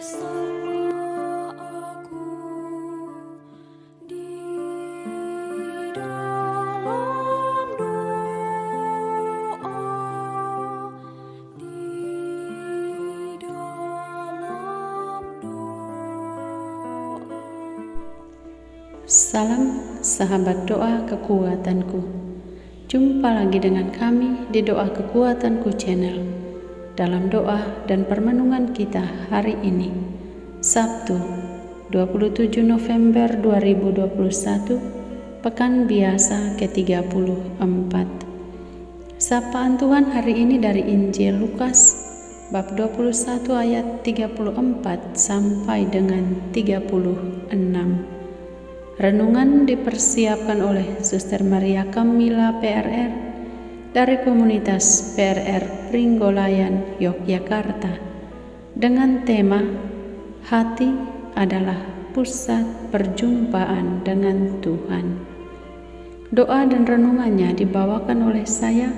Bersama aku di dalam doa, di dalam doa. Salam sahabat doa kekuatanku. Jumpa lagi dengan kami di Doa Kekuatanku Channel dalam doa dan permenungan kita hari ini, Sabtu 27 November 2021, Pekan Biasa ke-34. Sapaan Tuhan hari ini dari Injil Lukas bab 21 ayat 34 sampai dengan 36. Renungan dipersiapkan oleh Suster Maria Kamila PRR dari komunitas PRR Pringgolayan, Yogyakarta, dengan tema Hati adalah pusat perjumpaan dengan Tuhan. Doa dan renungannya dibawakan oleh saya,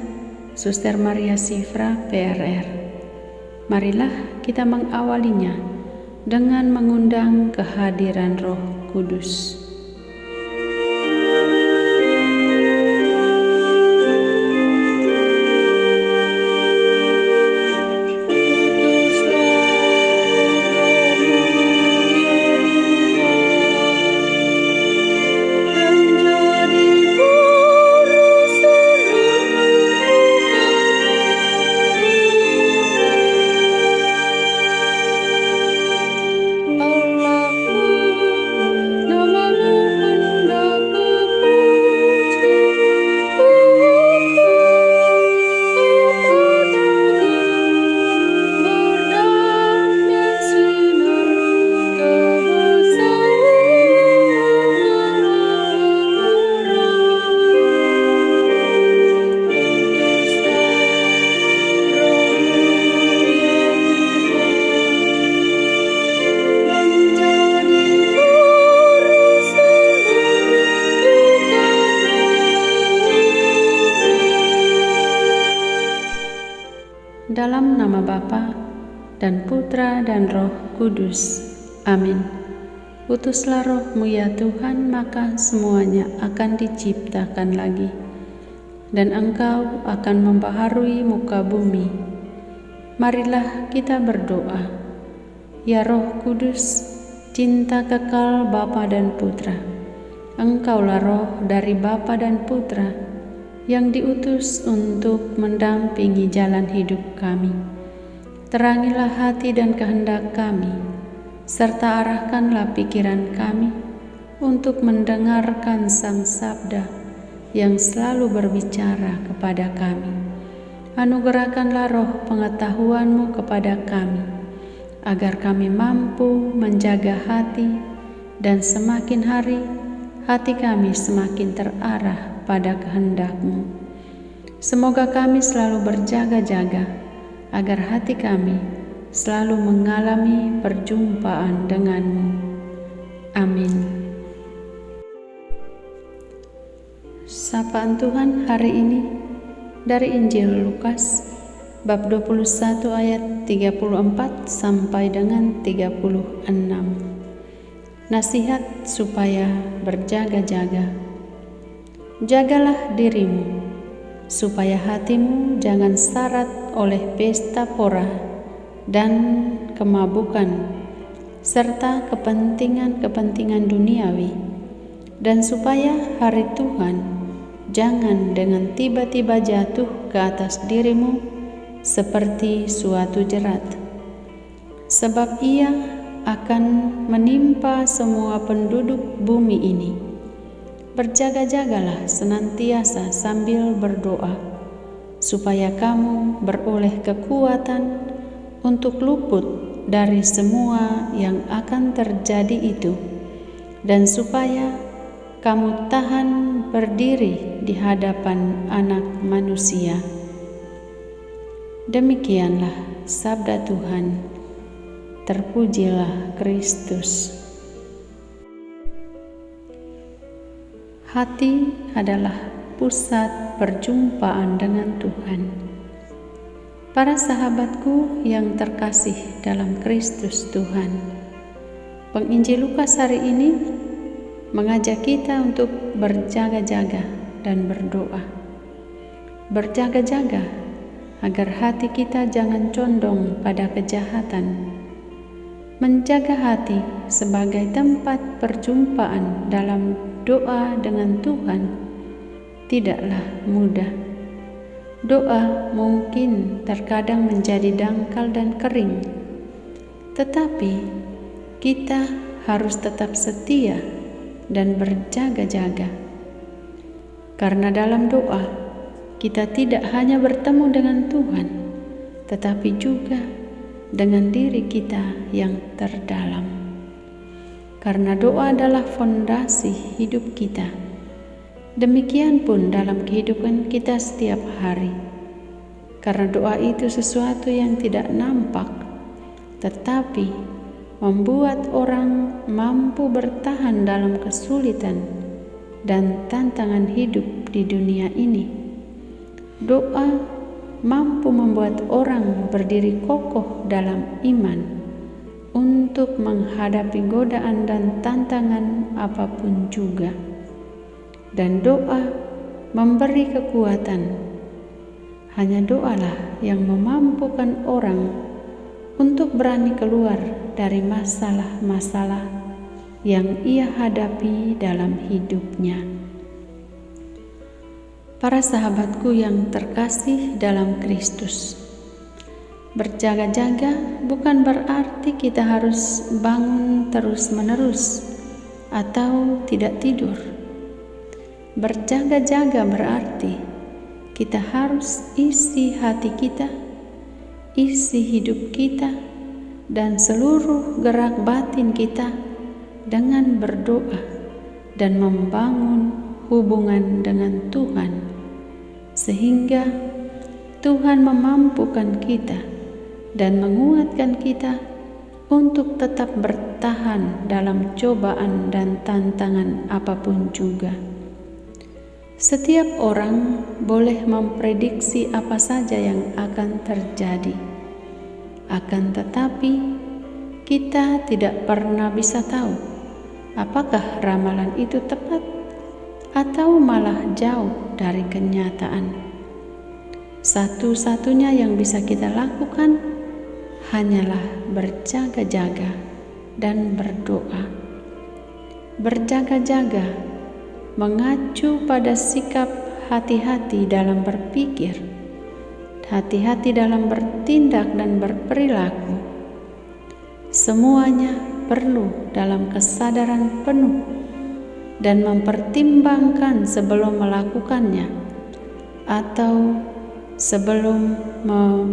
Suster Maria Sifra PRR. Marilah kita mengawalinya dengan mengundang kehadiran Roh Kudus. Dalam nama Bapa dan Putra dan Roh Kudus. Amin. Utuslah Roh-Mu ya Tuhan, maka semuanya akan diciptakan lagi, dan Engkau akan membaharui muka bumi. Marilah kita berdoa. Ya Roh Kudus, cinta kekal Bapa dan Putra, Engkaulah Roh dari Bapa dan Putra yang diutus untuk mendampingi jalan hidup kami. Terangilah hati dan kehendak kami, serta arahkanlah pikiran kami untuk mendengarkan Sang Sabda yang selalu berbicara kepada kami. Anugerahkanlah roh pengetahuan-Mu kepada kami, agar kami mampu menjaga hati, dan semakin hari hati kami semakin terarah pada kehendak-Mu. Semoga kami selalu berjaga-jaga, agar hati kami selalu mengalami perjumpaan dengan-Mu. Amin. Sapaan Tuhan hari ini dari Injil Lukas bab 21 ayat 34 sampai dengan 36. Nasihat supaya berjaga-jaga. Jagalah dirimu, supaya hatimu jangan syarat oleh pesta pora dan kemabukan, serta kepentingan-kepentingan duniawi, dan supaya hari Tuhan jangan dengan tiba-tiba jatuh ke atas dirimu seperti suatu jerat, sebab ia akan menimpa semua penduduk bumi ini. Berjaga-jagalah senantiasa sambil berdoa, supaya kamu beroleh kekuatan untuk luput dari semua yang akan terjadi itu, dan supaya kamu tahan berdiri di hadapan Anak Manusia. Demikianlah sabda Tuhan. Terpujilah Kristus. Hati adalah pusat perjumpaan dengan Tuhan. Para sahabatku yang terkasih dalam Kristus Tuhan, Penginjil Lukas hari ini mengajak kita untuk berjaga-jaga dan berdoa. Berjaga-jaga agar hati kita jangan condong pada kejahatan. Menjaga hati sebagai tempat perjumpaan dalam doa dengan Tuhan tidaklah mudah. Doa mungkin terkadang menjadi dangkal dan kering, tetapi kita harus tetap setia dan berjaga-jaga. Karena dalam doa, kita tidak hanya bertemu dengan Tuhan, tetapi juga dengan diri kita yang terdalam. Karena doa adalah fondasi hidup kita. Demikian pun dalam kehidupan kita setiap hari. Karena doa itu sesuatu yang tidak nampak, tetapi membuat orang mampu bertahan dalam kesulitan dan tantangan hidup di dunia ini. Doa mampu membuat orang berdiri kokoh dalam iman untuk menghadapi godaan dan tantangan apapun juga. Dan doa memberi kekuatan. Hanya doalah yang memampukan orang untuk berani keluar dari masalah-masalah yang ia hadapi dalam hidupnya. Para sahabatku yang terkasih dalam Kristus, berjaga-jaga bukan berarti kita harus bangun terus-menerus atau tidak tidur. Berjaga-jaga berarti kita harus isi hati kita, isi hidup kita, dan seluruh gerak batin kita dengan berdoa dan membangun hubungan dengan Tuhan, sehingga Tuhan memampukan kita dan menguatkan kita untuk tetap bertahan dalam cobaan dan tantangan apapun juga. Setiap orang boleh memprediksi apa saja yang akan terjadi. Akan tetapi, kita tidak pernah bisa tahu apakah ramalan itu tepat atau malah jauh dari kenyataan. Satu-satunya yang bisa kita lakukan hanyalah berjaga-jaga dan berdoa. Berjaga-jaga mengacu pada sikap hati-hati dalam berpikir, hati-hati dalam bertindak dan berperilaku. Semuanya perlu dalam kesadaran penuh dan mempertimbangkan sebelum melakukannya atau sebelum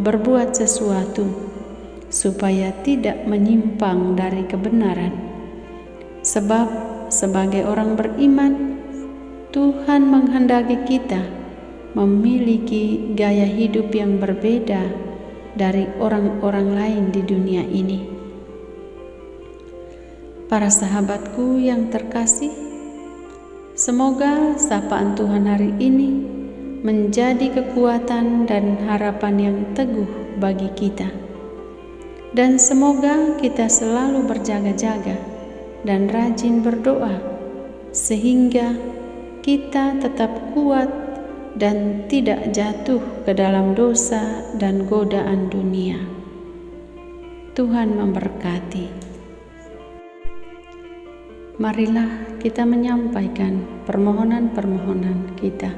berbuat sesuatu, supaya tidak menyimpang dari kebenaran. Sebab sebagai orang beriman, Tuhan menghendaki kita memiliki gaya hidup yang berbeda dari orang-orang lain di dunia ini. Para sahabatku yang terkasih, semoga sapaan Tuhan hari ini menjadi kekuatan dan harapan yang teguh bagi kita. Dan semoga kita selalu berjaga-jaga dan rajin berdoa, sehingga kita tetap kuat dan tidak jatuh ke dalam dosa dan godaan dunia. Tuhan memberkati. Marilah kita menyampaikan permohonan-permohonan kita.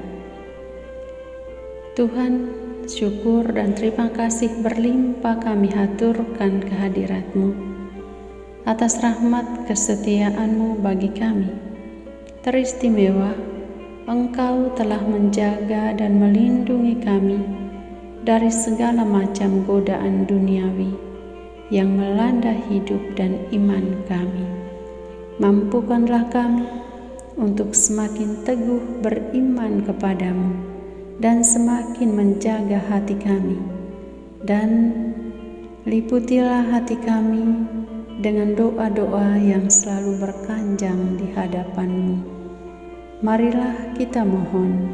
Tuhan, syukur dan terima kasih berlimpah kami haturkan kehadirat-Mu atas rahmat kesetiaan-Mu bagi kami. Teristimewa, Engkau telah menjaga dan melindungi kami dari segala macam godaan duniawi yang melanda hidup dan iman kami. Mampukanlah kami untuk semakin teguh beriman kepadamu dan semakin menjaga hati kami, dan liputilah hati kami dengan doa-doa yang selalu berkanjang di hadapan-Mu. Marilah kita mohon,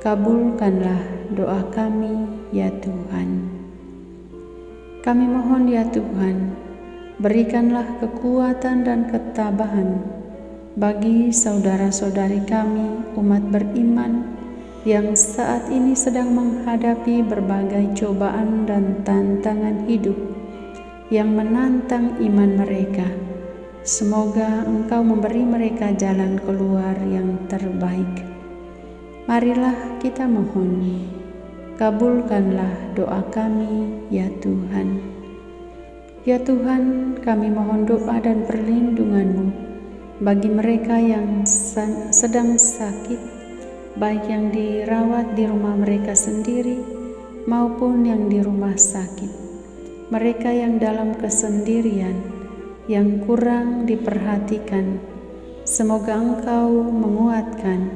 kabulkanlah doa kami ya Tuhan. Kami mohon ya Tuhan, berikanlah kekuatan dan ketabahan bagi saudara-saudari kami umat beriman yang saat ini sedang menghadapi berbagai cobaan dan tantangan hidup yang menantang iman mereka. Semoga Engkau memberi mereka jalan keluar yang terbaik. Marilah kita mohon, kabulkanlah doa kami ya Tuhan. Ya Tuhan, kami mohon doa dan perlindungan-Mu bagi mereka yang sedang sakit, baik yang dirawat di rumah mereka sendiri maupun yang di rumah sakit. Mereka yang dalam kesendirian, yang kurang diperhatikan, semoga Engkau menguatkan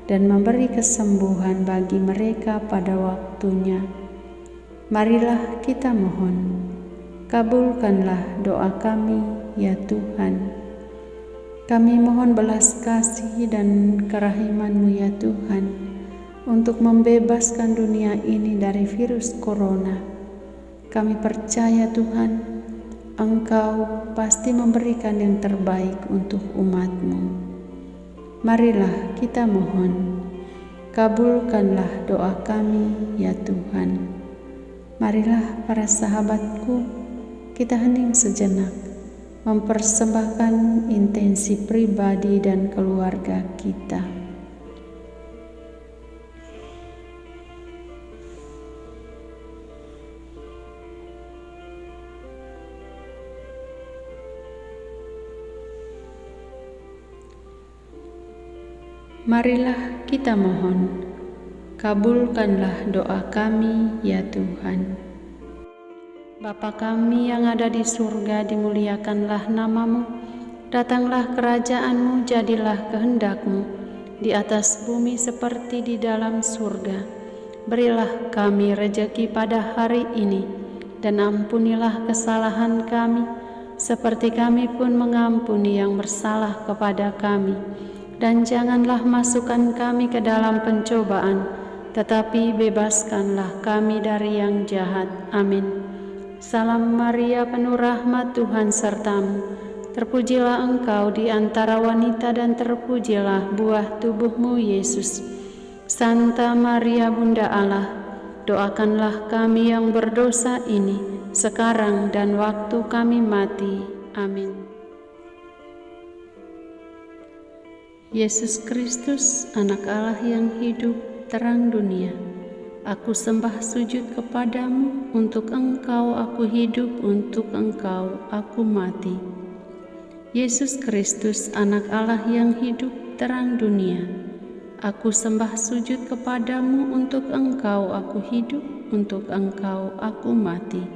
dan memberi kesembuhan bagi mereka pada waktunya. Marilah kita mohon, kabulkanlah doa kami ya Tuhan. Kami mohon belas kasih dan kerahiman-Mu ya Tuhan untuk membebaskan dunia ini dari virus corona. Kami percaya Tuhan, Engkau pasti memberikan yang terbaik untuk umat-Mu. Marilah kita mohon, kabulkanlah doa kami ya Tuhan. Marilah para sahabatku, kita hening sejenak, mempersembahkan intensi pribadi dan keluarga kita. Marilah kita mohon, kabulkanlah doa kami ya Tuhan. Bapa kami yang ada di surga, dimuliakanlah nama-Mu, datanglah kerajaan-Mu, jadilah kehendak-Mu di atas bumi seperti di dalam surga. Berilah kami rejeki pada hari ini, dan ampunilah kesalahan kami, seperti kami pun mengampuni yang bersalah kepada kami. Dan janganlah masukkan kami ke dalam pencobaan, tetapi bebaskanlah kami dari yang jahat. Amin. Salam Maria, penuh rahmat, Tuhan serta-Mu. Terpujilah Engkau di antara wanita dan terpujilah buah tubuh-Mu, Yesus. Santa Maria, Bunda Allah, doakanlah kami yang berdosa ini, sekarang dan waktu kami mati. Amin. Yesus Kristus, Anak Allah yang hidup, terang dunia, aku sembah sujud kepadamu, untuk Engkau aku hidup, untuk Engkau aku mati. Yesus Kristus, Anak Allah yang hidup, terang dunia, aku sembah sujud kepadamu, untuk Engkau aku hidup, untuk Engkau aku mati.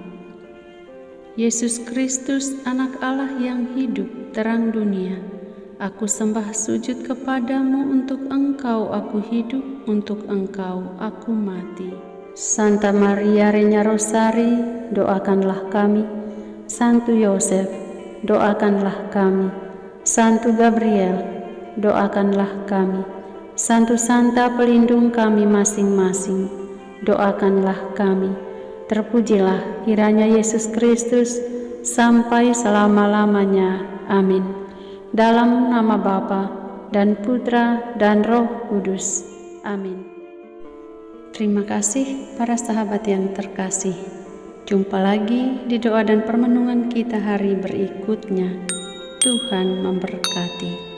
Yesus Kristus, Anak Allah yang hidup, terang dunia, aku sembah sujud kepadamu, untuk Engkau aku hidup, untuk Engkau aku mati. Santa Maria Regna Rosari, doakanlah kami. Santo Yosef, doakanlah kami. Santo Gabriel, doakanlah kami. Santo Santa pelindung kami masing-masing, doakanlah kami. Terpujilah kiranya Yesus Kristus sampai selama-lamanya. Amin. Dalam nama Bapa dan Putra dan Roh Kudus. Amin. Terima kasih para sahabat yang terkasih. Jumpa lagi di doa dan permenungan kita hari berikutnya. Tuhan memberkati.